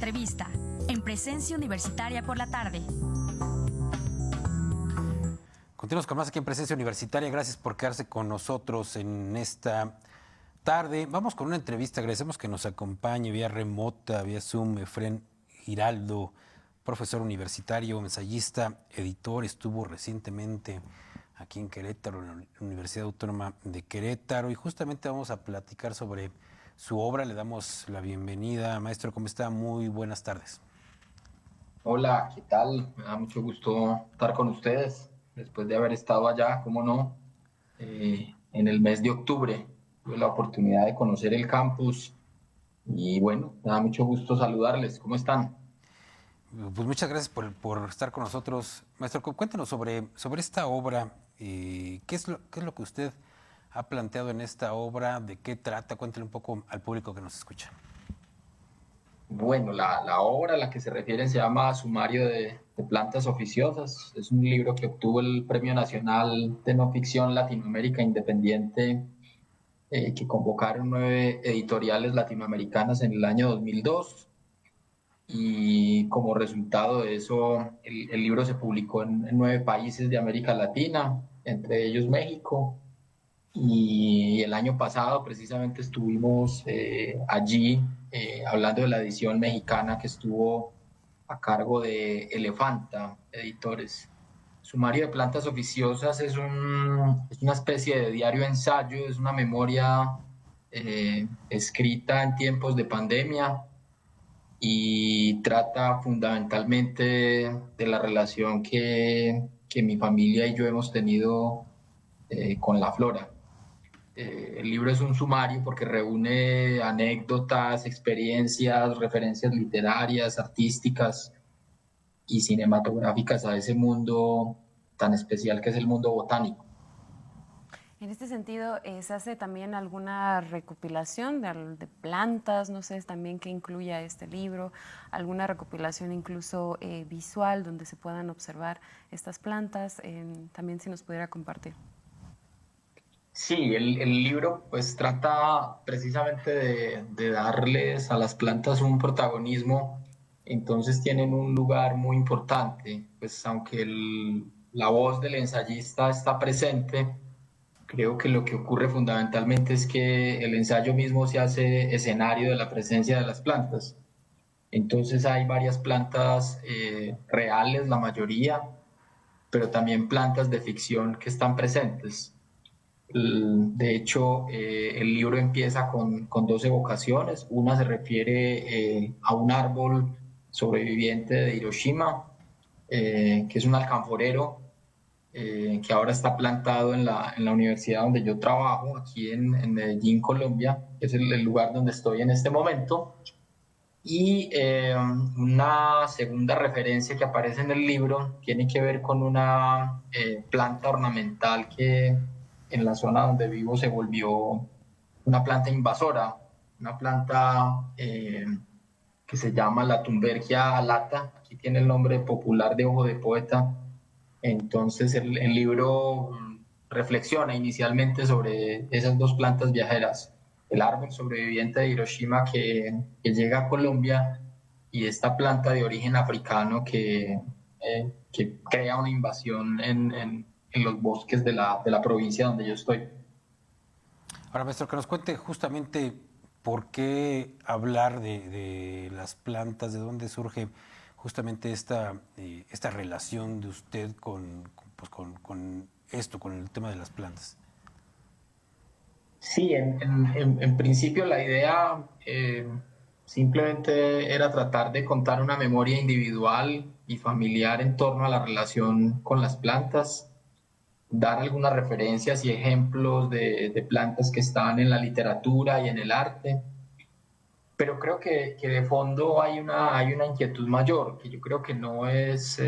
entrevista en Presencia Universitaria por la tarde. Continuamos con más aquí en Presencia Universitaria. Gracias por quedarse con nosotros en esta tarde. Vamos con una entrevista. Agradecemos que nos acompañe vía remota, vía Zoom, Efrén Giraldo, profesor universitario, ensayista, editor. Estuvo recientemente aquí en Querétaro, en la Universidad Autónoma de Querétaro, y justamente vamos a platicar sobre su obra. Le damos la bienvenida. Maestro, ¿cómo está? Muy buenas tardes. Hola, ¿qué tal? Me da mucho gusto estar con ustedes después de haber estado allá, cómo no, en el mes de octubre. Tuve la oportunidad de conocer el campus y bueno, me da mucho gusto saludarles. ¿Cómo están? Pues muchas gracias por estar con nosotros. Maestro, cuéntenos sobre esta obra. ¿Qué es lo que usted ha planteado en esta obra? ¿De qué trata? Cuéntele un poco al público que nos escucha. Bueno, la obra a la que se refieren se llama Sumario de Plantas Oficiosas. Es un libro que obtuvo el Premio Nacional de No Ficción Latinoamérica Independiente, que convocaron 9 editoriales latinoamericanas en el año 2002. Y como resultado de eso, el libro se publicó en 9 países de América Latina, entre ellos México. Y el año pasado precisamente estuvimos allí hablando de la edición mexicana que estuvo a cargo de Elefanta Editores. Sumario de Plantas Oficiosas es una especie de diario ensayo, es una memoria escrita en tiempos de pandemia y trata fundamentalmente de la relación que mi familia y yo hemos tenido con la flora. El libro es un sumario porque reúne anécdotas, experiencias, referencias literarias, artísticas y cinematográficas a ese mundo tan especial que es el mundo botánico. En este sentido, ¿se hace también alguna recopilación de plantas? No sé, también que incluya este libro, alguna recopilación incluso visual donde se puedan observar estas plantas, también si nos pudiera compartir. Sí, el libro pues trata precisamente de darles a las plantas un protagonismo, entonces tienen un lugar muy importante, pues aunque la voz del ensayista está presente. Creo que lo que ocurre fundamentalmente es que el ensayo mismo se hace escenario de la presencia de las plantas. Entonces hay varias plantas reales, la mayoría, pero también plantas de ficción que están presentes. De hecho, el libro empieza con 2 evocaciones. Una se refiere a un árbol sobreviviente de Hiroshima, que es un alcanforero que ahora está plantado en la universidad donde yo trabajo, aquí en Medellín, Colombia, que es el lugar donde estoy en este momento. Y una segunda referencia que aparece en el libro tiene que ver con una planta ornamental que en la zona donde vivo se volvió una planta invasora, una planta que se llama la Thunbergia alata, aquí tiene el nombre popular de ojo de poeta. Entonces el libro reflexiona inicialmente sobre esas 2 plantas viajeras, el árbol sobreviviente de Hiroshima que llega a Colombia y esta planta de origen africano que crea una invasión en los bosques de la provincia donde yo estoy. Ahora, maestro, que nos cuente justamente por qué hablar de las plantas, de dónde surge justamente esta relación de usted con esto, con el tema de las plantas. Sí, en principio la idea simplemente era tratar de contar una memoria individual y familiar en torno a la relación con las plantas, dar algunas referencias y ejemplos de plantas que están en la literatura y en el arte, pero creo que de fondo hay una inquietud mayor, que yo creo que no es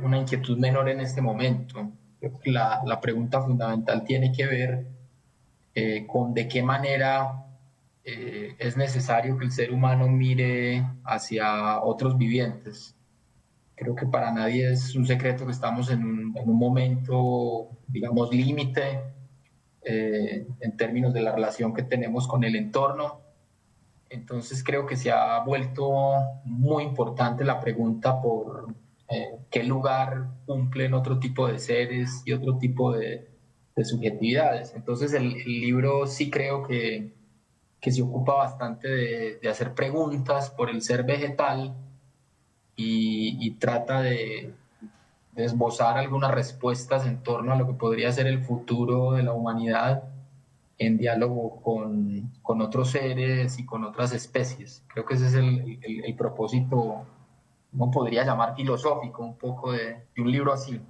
una inquietud menor en este momento. Creo que la pregunta fundamental tiene que ver con de qué manera es necesario que el ser humano mire hacia otros vivientes. Creo que para nadie es un secreto que estamos en un momento, digamos, límite en términos de la relación que tenemos con el entorno Entonces creo que se ha vuelto muy importante la pregunta por qué lugar cumplen otro tipo de seres y otro tipo de subjetividades. Entonces el libro sí creo que se ocupa bastante de hacer preguntas por el ser vegetal y trata de esbozar algunas respuestas en torno a lo que podría ser el futuro de la humanidad en diálogo con otros seres y con otras especies. Creo que ese es el propósito, no podría llamar filosófico, un poco de un libro así.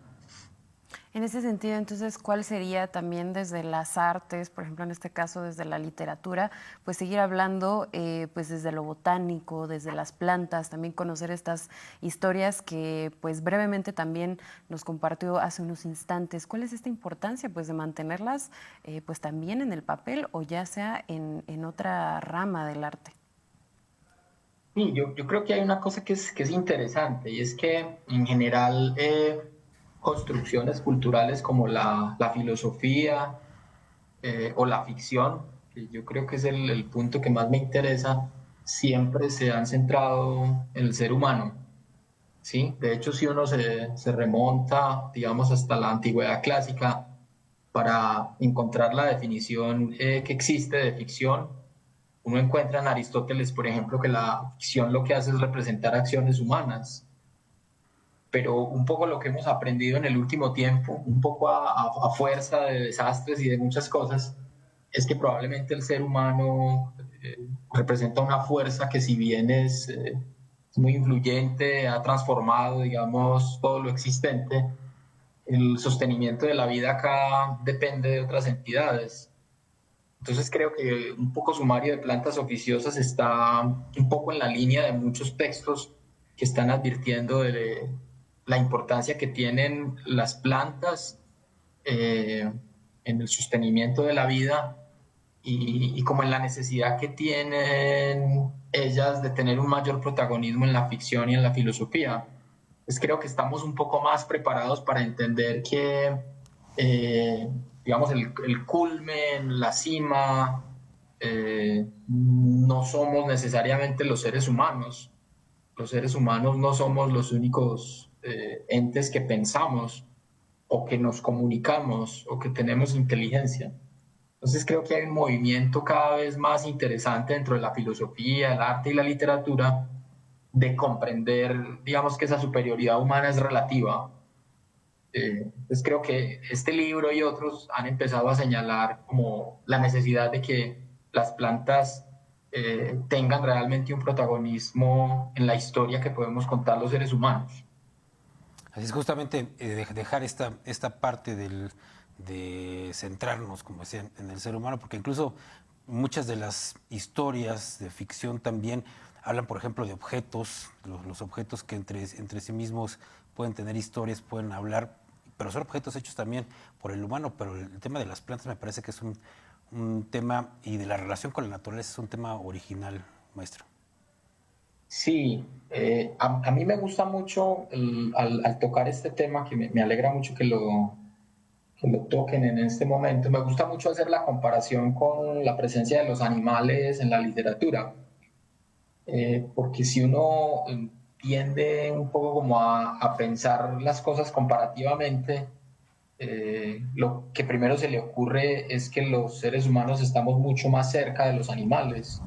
En ese sentido, entonces, ¿cuál sería también desde las artes, por ejemplo, en este caso desde la literatura, pues seguir hablando pues desde lo botánico, desde las plantas, también conocer estas historias que pues brevemente también nos compartió hace unos instantes? ¿Cuál es esta importancia pues de mantenerlas pues también en el papel o ya sea en otra rama del arte? Sí, yo creo que hay una cosa que es interesante y es que en general construcciones culturales como la filosofía o la ficción, que yo creo que es el punto que más me interesa, siempre se han centrado en el ser humano. Sí, de hecho, si uno se remonta, digamos, hasta la antigüedad clásica para encontrar la definición que existe de ficción, uno encuentra en Aristóteles, por ejemplo, que la ficción lo que hace es representar acciones humanas, pero un poco lo que hemos aprendido en el último tiempo, un poco a fuerza de desastres y de muchas cosas, es que probablemente el ser humano representa una fuerza que si bien es muy influyente, ha transformado, digamos, todo lo existente, el sostenimiento de la vida acá depende de otras entidades. Entonces creo que un poco sumario de plantas oficiosas está un poco en la línea de muchos textos que están advirtiendo de la importancia que tienen las plantas eh, en el sostenimiento de la vida y como en la necesidad que tienen ellas de tener un mayor protagonismo en la ficción y en la filosofía. Pues creo que estamos un poco más preparados para entender que, digamos, el culmen, la cima, no somos necesariamente los seres humanos. Los seres humanos no somos los únicos entes que pensamos o que nos comunicamos o que tenemos inteligencia. Entonces creo que hay un movimiento cada vez más interesante dentro de la filosofía, el arte y la literatura de comprender, digamos, que esa superioridad humana es relativa. Entonces creo que este libro y otros han empezado a señalar como la necesidad de que las plantas tengan realmente un protagonismo en la historia que podemos contar los seres humanos. Así es, justamente dejar esta parte de centrarnos, como decían, en el ser humano, porque incluso muchas de las historias de ficción también hablan, por ejemplo, de objetos, los objetos que entre sí mismos pueden tener historias, pueden hablar, pero son objetos hechos también por el humano, pero el tema de las plantas me parece que es un tema, y de la relación con la naturaleza es un tema original, maestro. Sí, a mí me gusta mucho al tocar este tema, que me alegra mucho que lo toquen en este momento, me gusta mucho hacer la comparación con la presencia de los animales en la literatura, porque si uno tiende un poco como a pensar las cosas comparativamente, lo que primero se le ocurre es que los seres humanos estamos mucho más cerca de los animales.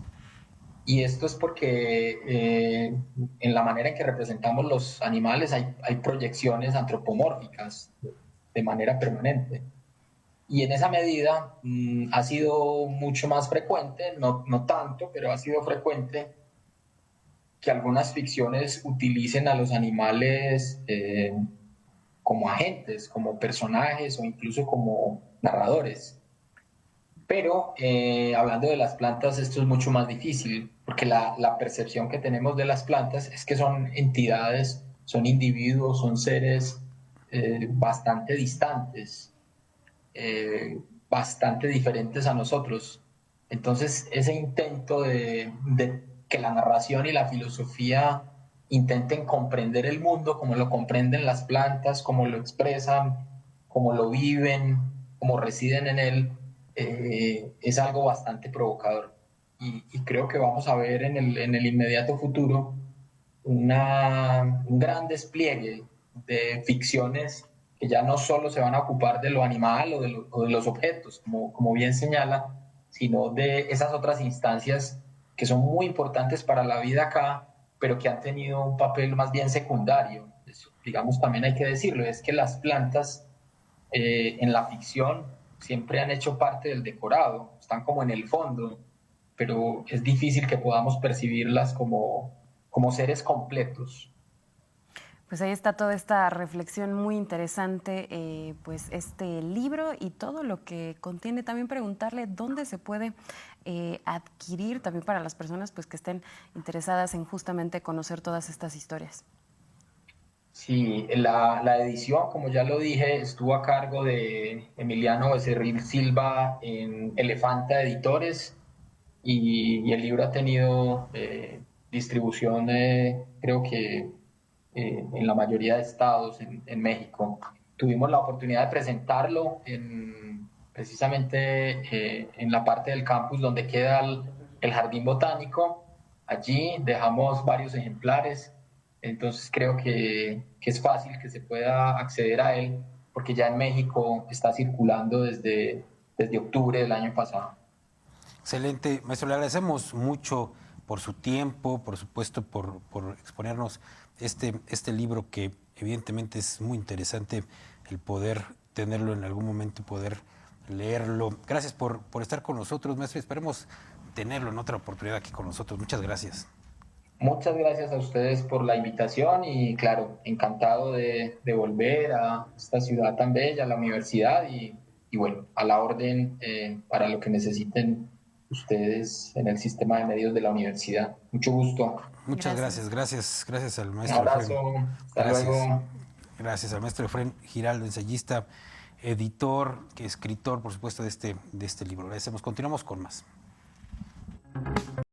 Y esto es porque en la manera en que representamos los animales hay proyecciones antropomórficas de manera permanente. Y en esa medida ha sido mucho más frecuente, no tanto, pero ha sido frecuente que algunas ficciones utilicen a los animales como agentes, como personajes o incluso como narradores. Pero hablando de las plantas, esto es mucho más difícil, porque la percepción que tenemos de las plantas es que son entidades, son individuos, son seres bastante distantes, bastante diferentes a nosotros. Entonces, ese intento de que la narración y la filosofía intenten comprender el mundo como lo comprenden las plantas, como lo expresan, como lo viven, como residen en él, es algo bastante provocador. y creo que vamos a ver en el inmediato futuro un gran despliegue de ficciones que ya no solo se van a ocupar de lo animal o de los objetos, como bien señala, sino de esas otras instancias que son muy importantes para la vida acá, pero que han tenido un papel más bien secundario. Eso, digamos, también hay que decirlo, es que las plantas en la ficción siempre han hecho parte del decorado, están como en el fondo, pero es difícil que podamos percibirlas como seres completos. Pues ahí está toda esta reflexión muy interesante, pues este libro y todo lo que contiene. También preguntarle dónde se puede adquirir también para las personas pues que estén interesadas en justamente conocer todas estas historias. Sí, la edición, como ya lo dije, estuvo a cargo de Emiliano Becerril Silva en Elefanta Editores y el libro ha tenido distribución, creo que en la mayoría de estados en México. Tuvimos la oportunidad de presentarlo precisamente en la parte del campus donde queda el jardín botánico. Allí dejamos varios ejemplares, entonces creo que es fácil que se pueda acceder a él porque ya en México está circulando desde octubre del año pasado. Excelente, maestro, le agradecemos mucho por su tiempo, por supuesto, por exponernos este libro que evidentemente es muy interesante el poder tenerlo en algún momento y poder leerlo. Gracias por estar con nosotros, maestro, y esperemos tenerlo en otra oportunidad aquí con nosotros. Muchas gracias. Muchas gracias a ustedes por la invitación y claro, encantado de volver a esta ciudad tan bella, a la universidad y bueno, a la orden para lo que necesiten ustedes en el sistema de medios de la universidad. Mucho gusto. Muchas Gracias. gracias al Un maestro abrazo. Efrén. Hasta luego. Gracias al maestro Efrén Giraldo, ensayista, editor, escritor, por supuesto, de este libro. Agradecemos. Continuamos con más.